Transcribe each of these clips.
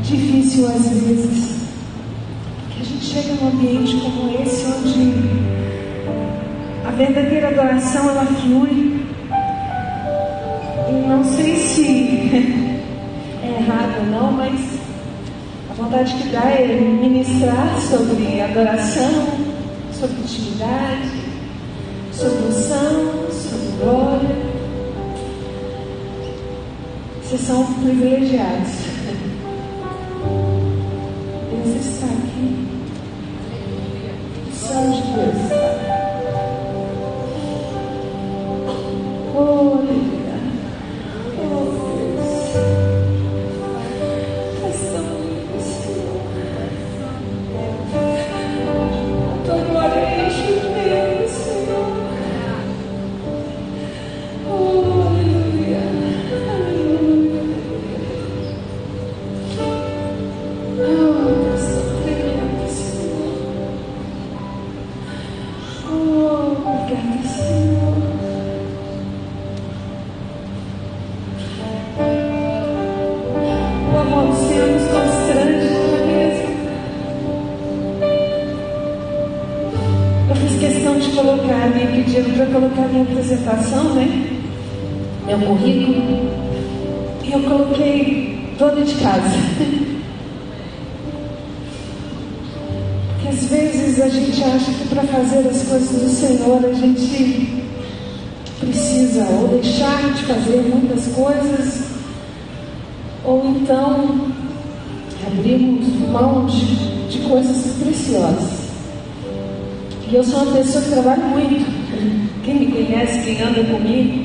difícil às vezes, que a gente chega num ambiente como esse, onde a verdadeira adoração ela flui. E não sei se é errado ou não, mas a vontade que dá é ministrar sobre adoração, sobre intimidade, sobre unção, sobre glória. Vocês são privilegiados. Deus está aqui. O céu de Deus está. Oh, aleluia. Oh, Deus. Nós estamos, Senhor. A tua glória enche o meio, Senhor. Oh, aleluia. Aleluia. Oh, Deus, obrigado, Senhor. Oh, obrigado, Senhor. O amor do Senhor nos constrange, não é mesmo? Eu fiz questão de colocar, me pediram para colocar minha apresentação, né? Meu currículo. E eu coloquei dona de casa. Porque às vezes a gente acha que para fazer as coisas do Senhor a gente precisa ou deixar de fazer muitas coisas, ou então abrimos mão de coisas preciosas. E eu sou uma pessoa que trabalha muito. Quem me conhece, quem anda comigo,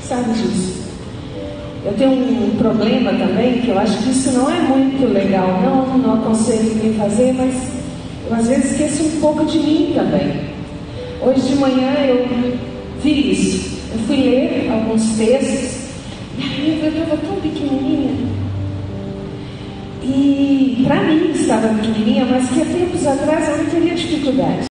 sabe disso. Eu tenho um problema também, que eu acho que isso não é muito legal, não aconselho ninguém fazer, mas eu às vezes esqueço um pouco de mim também. Hoje de manhã eu vi isso. Eu fui ler alguns textos, e aí eu estava tão pequenininha. E para mim estava pequenininha, mas que há tempos atrás eu não teria dificuldade.